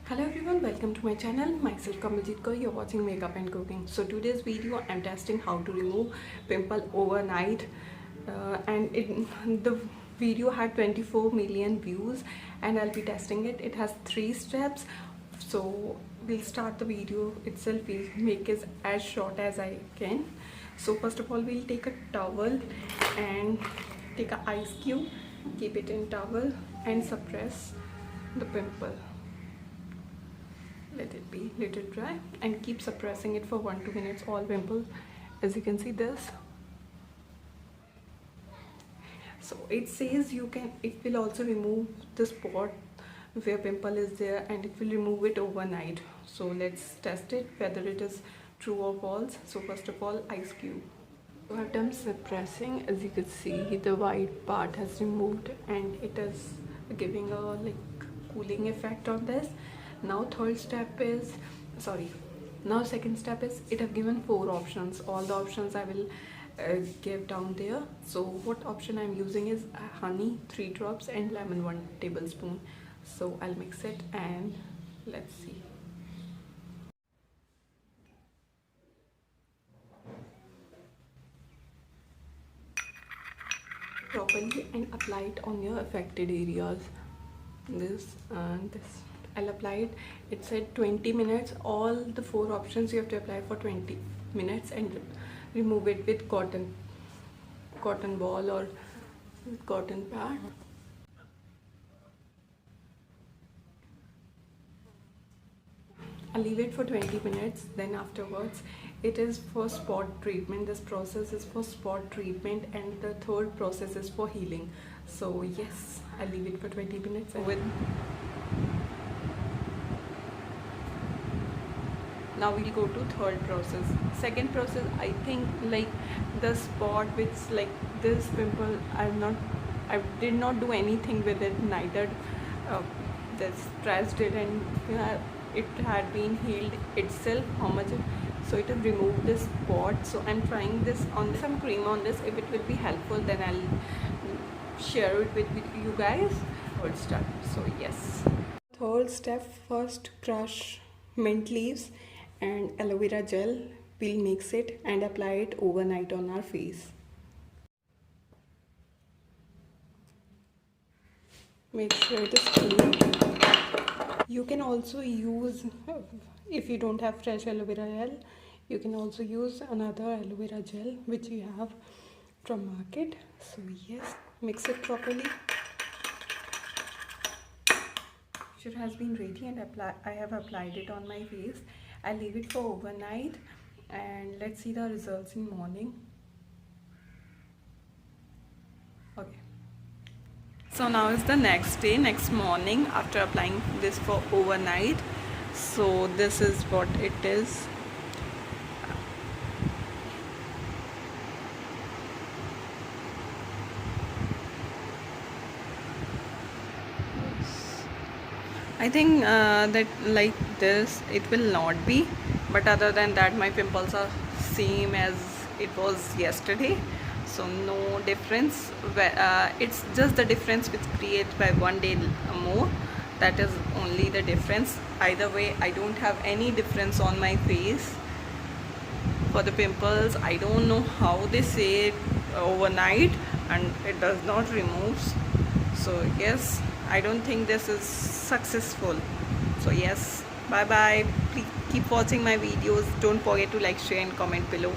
Hello everyone, welcome to my channel. Myself KamalJeet. You're watching makeup and cooking. So today's video I'm testing how to remove pimple overnight, the video had 24 million views and I'll be testing it. It has 3 steps. So we'll start the video itself. We'll make it as short as I can. So first of all, we'll take a towel and take an ice cube, keep it in towel and suppress the pimple. Let it be little dry and keep suppressing it for 1-2 minutes. All pimples, as you can see this. So it says it will also remove the spot where pimple is there and it will remove it overnight. So let's test it whether it is true or false. So first of all, ice cube. So I've done suppressing. As you can see, the white part has removed and it is giving a cooling effect on this. Now second step is it have given 4 options. All the options I will give down there. So what option I'm using is honey 3 drops and lemon 1 tablespoon. So I'll mix it and let's see. Properly and apply it on your affected areas. This and this. I'll apply it. It said 20 minutes. All the 4 options you have to apply for 20 minutes and remove it with cotton ball or cotton pad. I'll leave it for 20 minutes. Then afterwards, it is for spot treatment. This process is for spot treatment and the third process is for healing. So yes, I'll leave it for 20 minutes. Now we'll go to third process. Second process, I think the spot which this pimple, I did not do anything with it, neither this trash did, and it had been healed itself. So it has removed this spot. So I'm trying this on some cream on this. If it will be helpful, then I'll share it with you guys. Third step. So yes. Third step, first crush mint leaves and aloe vera gel. We'll mix it and apply it overnight on our face. Make sure it is clean. You can also use, if you don't have fresh aloe vera gel, you can also use another aloe vera gel which you have from market. So yes, mix it properly. It has been ready and I have applied it on my face. I'll leave it for overnight and let's see the results in morning. Okay. So now is the next day, next morning after applying this for overnight. So this is what it is. I think that like this it will not be, but other than that my pimples are same as it was yesterday, so no difference. It's just the difference which creates by 1 day more. That is only the difference. Either way, I don't have any difference on my face. For the pimples, I don't know how they say it overnight and it does not remove. So yes, I don't think this is successful. So yes, bye bye. Please keep watching my videos. Don't forget to like, share and comment below.